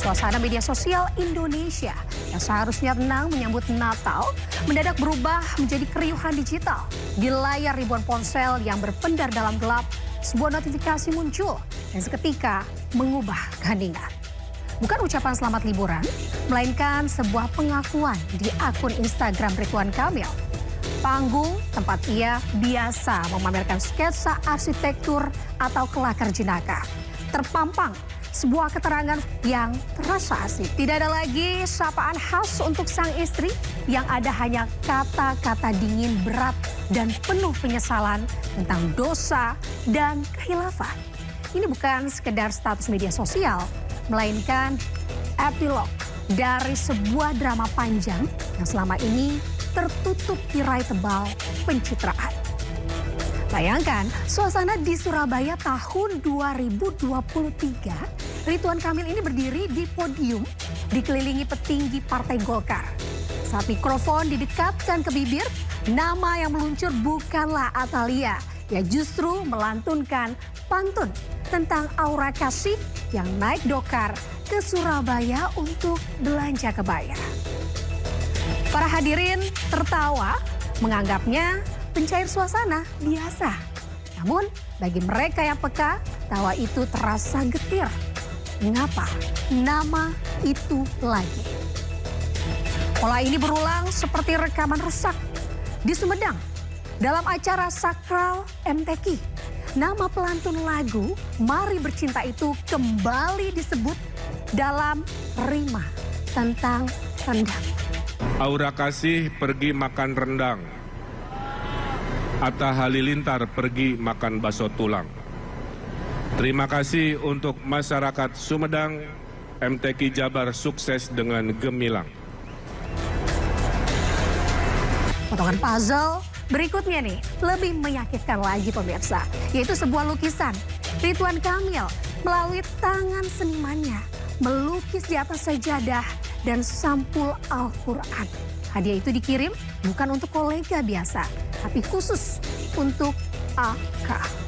Suasana media sosial Indonesia yang seharusnya tenang menyambut Natal mendadak berubah menjadi keriuhan digital. Di layar ribuan ponsel yang berpendar dalam gelap, sebuah notifikasi muncul dan seketika mengubah keheningan. Bukan ucapan selamat liburan, melainkan sebuah pengakuan di akun Instagram Ridwan Kamil. Panggung tempat ia biasa memamerkan sketsa arsitektur atau kelakar jenaka. Terpampang sebuah keterangan yang terasa asik. Tidak ada lagi sapaan khas untuk sang istri, yang ada hanya kata-kata dingin berat dan penuh penyesalan tentang dosa dan khilafah. Ini bukan sekedar status media sosial, melainkan epilog dari sebuah drama panjang yang selama ini tertutup tirai tebal pencitraan. Bayangkan suasana di Surabaya tahun 2023, Ridwan Kamil ini berdiri di podium dikelilingi petinggi Partai Golkar. Saat mikrofon didekatkan ke bibir, nama yang meluncur bukanlah Atalia, ia justru melantunkan pantun tentang aura kasih yang naik dokar ke Surabaya untuk belanja kebaya. Para hadirin tertawa menganggapnya pencair suasana biasa. Namun bagi mereka yang peka, tawa itu terasa getir. Mengapa nama itu lagi? Pola ini berulang seperti rekaman rusak di Sumedang dalam acara sakral MTQ. Nama pelantun lagu Mari Bercinta itu kembali disebut dalam rima tentang rendang. Aura kasih pergi makan rendang. Atta Halilintar pergi makan bakso tulang. Terima kasih untuk masyarakat Sumedang, MTQ Jabar sukses dengan gemilang. Potongan puzzle berikutnya nih lebih menyakitkan lagi pemirsa, yaitu sebuah lukisan Ridwan Kamil melalui tangan senimannya melukis di atas sajadah dan sampul Al-Quran. Hadiah itu dikirim bukan untuk kolega biasa, tapi khusus untuk AK.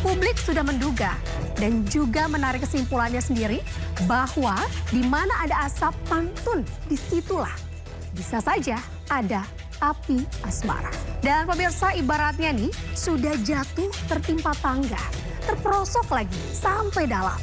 Publik sudah menduga dan juga menarik kesimpulannya sendiri bahwa di mana ada asap pantun, disitulah bisa saja ada api asmara. Dan pemirsa, ibaratnya nih sudah jatuh tertimpa tangga, terperosok lagi sampai dalam.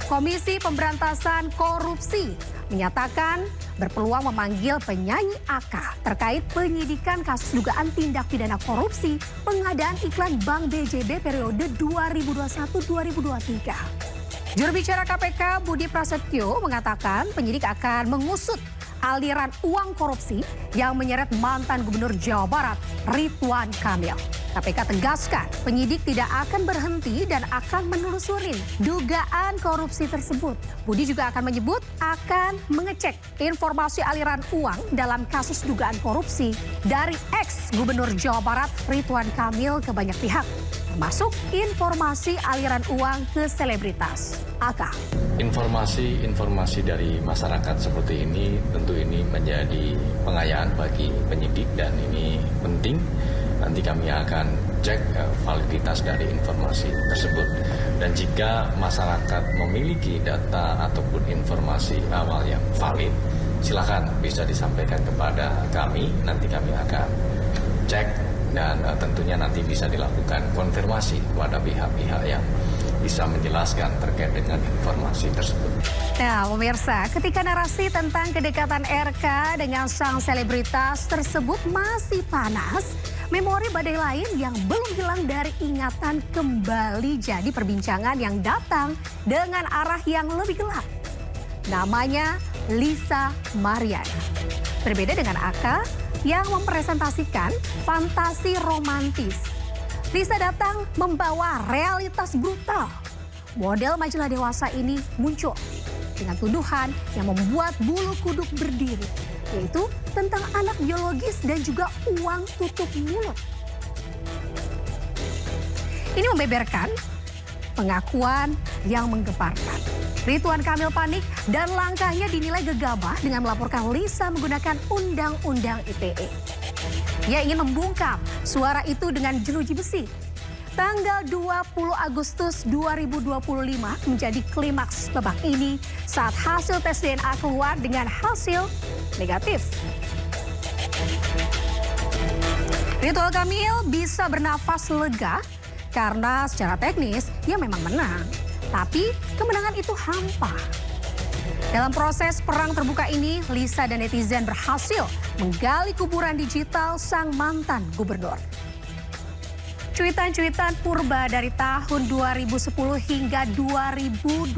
Komisi Pemberantasan Korupsi menyatakan berpeluang memanggil penyanyi AK terkait penyidikan kasus dugaan tindak pidana korupsi pengadaan iklan Bank BJB periode 2021-2023. Juru bicara KPK Budi Prasetyo mengatakan penyidik akan mengusut aliran uang korupsi yang menyeret mantan Gubernur Jawa Barat Ridwan Kamil. KPK tegaskan penyidik tidak akan berhenti dan akan menelusuri dugaan korupsi tersebut. Budi juga akan menyebut akan mengecek informasi aliran uang dalam kasus dugaan korupsi dari ex-Gubernur Jawa Barat Ridwan Kamil ke banyak pihak, termasuk informasi aliran uang ke selebritas. AK. Informasi dari masyarakat seperti ini tentu ini menjadi pengayaan bagi penyidik dan ini penting. Nanti kami akan cek validitas dari informasi tersebut. Dan jika masyarakat memiliki data ataupun informasi awal yang valid, silakan bisa disampaikan kepada kami. Nanti kami akan cek dan tentunya nanti bisa dilakukan konfirmasi kepada pihak-pihak yang bisa menjelaskan terkait dengan informasi tersebut. Nah, pemirsa, ketika narasi tentang kedekatan RK dengan sang selebritas tersebut masih panas, memori badai lain yang belum hilang dari ingatan kembali jadi perbincangan yang datang dengan arah yang lebih gelap. Namanya Lisa Mariana. Berbeda dengan AK yang mempresentasikan fantasi romantis. Lisa datang membawa realitas brutal. Model majalah dewasa ini muncul dengan tuduhan yang membuat bulu kuduk berdiri, yaitu tentang anak biologis dan juga uang tutup mulut. Ini membeberkan pengakuan yang menggemparkan. Ridwan Kamil panik dan langkahnya dinilai gegabah dengan melaporkan Lisa menggunakan Undang-Undang ITE. Ia ingin membungkam suara itu dengan jeruji besi. Tanggal 20 Agustus 2025 menjadi klimaks babak ini saat hasil tes DNA keluar dengan hasil negatif. Ridwan Kamil bisa bernafas lega karena secara teknis ia memang menang. Tapi kemenangan itu hampa. Dalam proses perang terbuka ini, Lisa dan netizen berhasil menggali kuburan digital sang mantan gubernur. Cuitan-cuitan purba dari tahun 2010 hingga 2012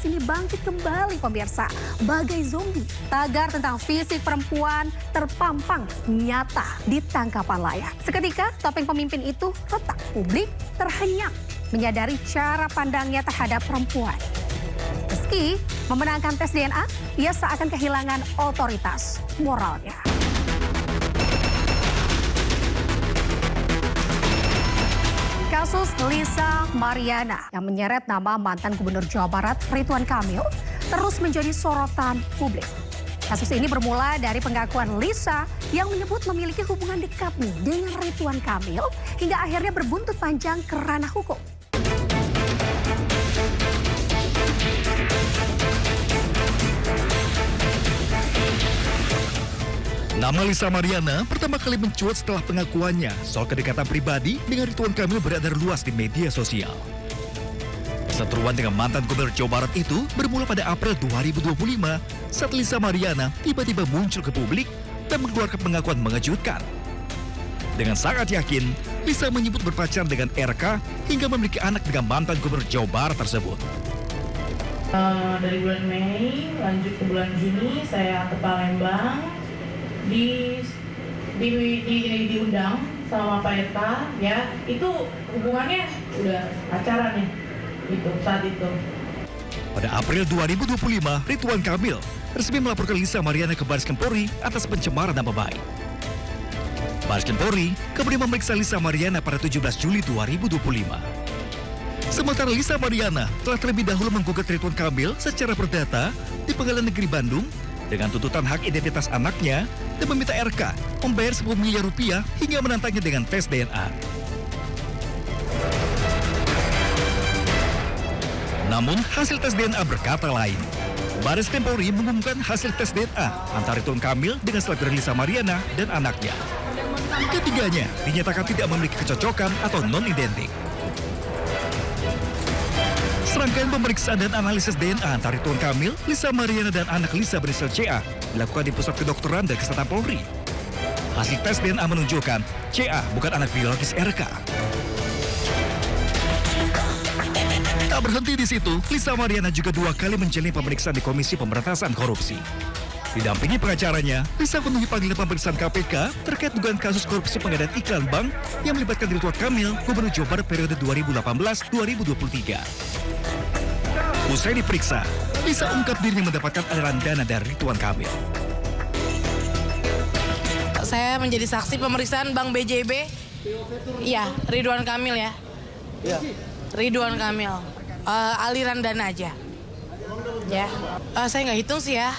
ini bangkit kembali pemirsa. Bagai zombie, tagar tentang fisik perempuan terpampang nyata di tangkapan layar. Seketika topeng pemimpin itu retak, publik terhenyak menyadari cara pandangnya terhadap perempuan. Meski memenangkan tes DNA, ia seakan kehilangan otoritas moralnya. Kasus Lisa Mariana yang menyeret nama mantan Gubernur Jawa Barat Ridwan Kamil terus menjadi sorotan publik. Kasus ini bermula dari pengakuan Lisa yang menyebut memiliki hubungan dekat dengan Ridwan Kamil hingga akhirnya berbuntut panjang ke ranah hukum. Nama Lisa Mariana pertama kali mencuat setelah pengakuannya soal kedekatan pribadi dengan Ridwan Kamil beredar luas di media sosial. Perseteruan dengan mantan Gubernur Jawa Barat itu bermula pada April 2025 saat Lisa Mariana tiba-tiba muncul ke publik dan mengeluarkan pengakuan mengejutkan. Dengan sangat yakin, Lisa menyebut berpacaran dengan RK hingga memiliki anak dengan mantan Gubernur Jawa Barat tersebut. Dari bulan Mei lanjut ke bulan Juni saya ke Palembang. Diundang sama Pak RK, ya itu hubungannya udah pacaran nih, gitu saat itu. Pada April 2025, Ridwan Kamil resmi melaporkan Lisa Mariana ke Baris Krim Polri atas pencemaran nama baik. Baris Krim Polri kemudian memeriksa Lisa Mariana pada 17 Juli 2025. Sementara Lisa Mariana telah terlebih dahulu menggugat Ridwan Kamil secara perdata di Pengadilan Negeri Bandung dengan tuntutan hak identitas anaknya dan meminta RK membayar 10 miliar rupiah hingga menantangnya dengan tes DNA. Namun hasil tes DNA berkata lain. Baris Krim Polri mengumumkan hasil tes DNA antara Ridwan Kamil dengan selebgram Lisa Mariana dan anaknya. Ketiganya dinyatakan tidak memiliki kecocokan atau non-identik. Serangkaian pemeriksaan dan analisis DNA antara Ridwan Kamil, Lisa Mariana dan anak Lisa berinisial CA dilakukan di Pusat Kedokteran dan Kesehatan Polri. Hasil tes DNA menunjukkan CA bukan anak biologis RK. Tak berhenti di situ, Lisa Mariana juga 2 kali menjalani pemeriksaan di Komisi Pemberantasan Korupsi. Didampingi pengacaranya, Lisa memenuhi panggilan pemeriksaan KPK terkait dugaan kasus korupsi pengadaan iklan bank yang melibatkan Ridwan Kamil, Gubernur Jawa Barat periode 2018-2023. Usai diperiksa, Lisa ungkap dirinya mendapatkan aliran dana dari Ridwan Kamil. Saya menjadi saksi pemeriksaan Bank BJB. Iya, Ridwan Kamil ya. Iya. Ridwan Kamil. Aliran dana aja. Ya. Saya nggak hitung sih ya.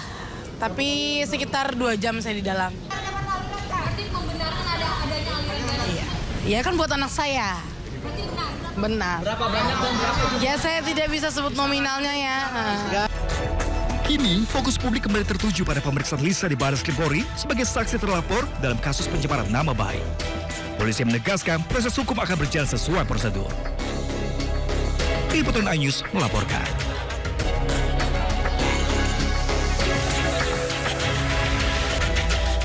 Tapi sekitar 2 jam saya di dalam. Berarti pembenaran adanya aliran dana? Iya kan buat anak saya. Benar. Berapa banyak dan berapa? Ya saya tidak bisa sebut nominalnya ya. Kini fokus publik kembali tertuju pada pemeriksaan Lisa di Baris Krim Polri sebagai saksi terlapor dalam kasus pencemaran nama baik. Polisi menegaskan proses hukum akan berjalan sesuai prosedur. Liputan iNews melaporkan.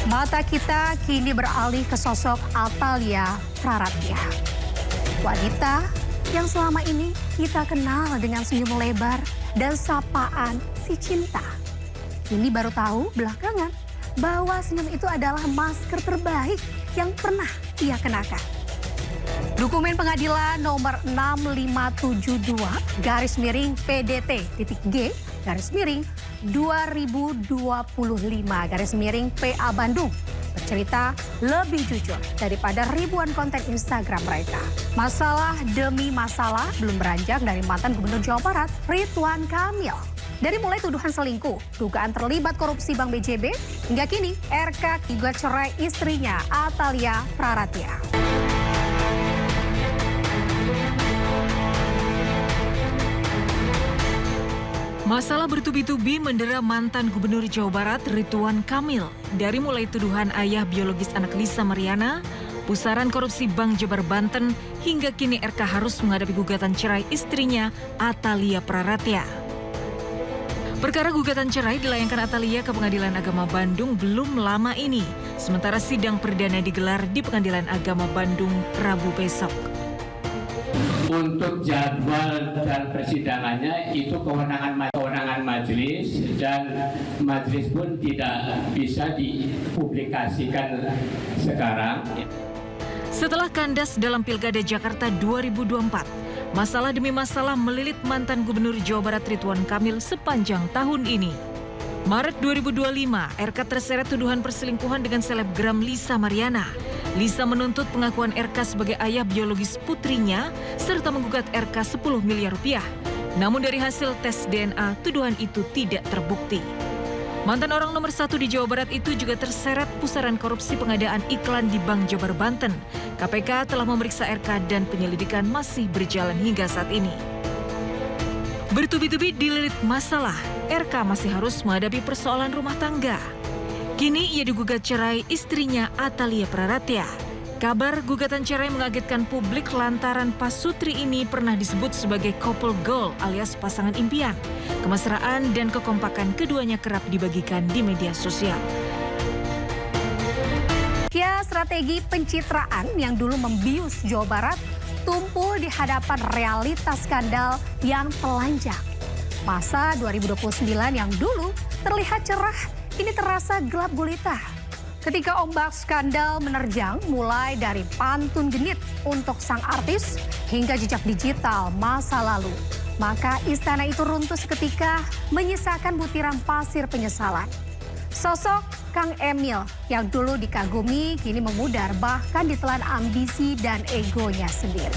Mata kita kini beralih ke sosok Atalia Praratya. Wanita yang selama ini kita kenal dengan senyum lebar dan sapaan si cinta. Ini baru tahu belakangan bahwa senyum itu adalah masker terbaik yang pernah ia kenakan. Dokumen pengadilan nomor 6527-PDT-G-2025-PA Bandung bercerita lebih jujur daripada ribuan konten Instagram mereka. Masalah demi masalah belum beranjak dari mantan Gubernur Jawa Barat, Ridwan Kamil. Dari mulai tuduhan selingkuh, dugaan terlibat korupsi Bank BJB, hingga kini RK gugat cerai istrinya Atalia Praratya. Masalah bertubi-tubi mendera mantan Gubernur Jawa Barat Ridwan Kamil. Dari mulai tuduhan ayah biologis anak Lisa Mariana, pusaran korupsi Bank Jabar Banten, hingga kini RK harus menghadapi gugatan cerai istrinya Atalia Praratya. Perkara gugatan cerai dilayangkan Atalia ke Pengadilan Agama Bandung belum lama ini, sementara sidang perdana digelar di Pengadilan Agama Bandung Rabu besok. Untuk jadwal dan persidangannya itu kewenangan majelis, dan majelis pun tidak bisa dipublikasikan sekarang. Setelah kandas dalam Pilkada Jakarta 2024, masalah demi masalah melilit mantan Gubernur Jawa Barat Ridwan Kamil sepanjang tahun ini. Maret 2025, RK terseret tuduhan perselingkuhan dengan selebgram Lisa Mariana. Lisa menuntut pengakuan RK sebagai ayah biologis putrinya serta menggugat RK 10 miliar rupiah. Namun dari hasil tes DNA, tuduhan itu tidak terbukti. Mantan orang nomor 1 di Jawa Barat itu juga terseret pusaran korupsi pengadaan iklan di Bank Jabar Banten. KPK telah memeriksa RK dan penyelidikan masih berjalan hingga saat ini. Bertubi-tubi dililit masalah, RK masih harus menghadapi persoalan rumah tangga. Kini ia digugat cerai istrinya Atalia Praratya. Kabar gugatan cerai mengagetkan publik lantaran pasutri ini pernah disebut sebagai couple goal alias pasangan impian. Kemesraan dan kekompakan keduanya kerap dibagikan di media sosial. Ya, strategi pencitraan yang dulu membius Jawa Barat tumpul di hadapan realitas skandal yang telanjang. Masa 2029 yang dulu terlihat cerah, ini terasa gelap gulita. Ketika ombak skandal menerjang mulai dari pantun genit untuk sang artis hingga jejak digital masa lalu, maka istana itu runtuh seketika menyisakan butiran pasir penyesalan. Sosok Kang Emil yang dulu dikagumi kini memudar bahkan ditelan ambisi dan egonya sendiri.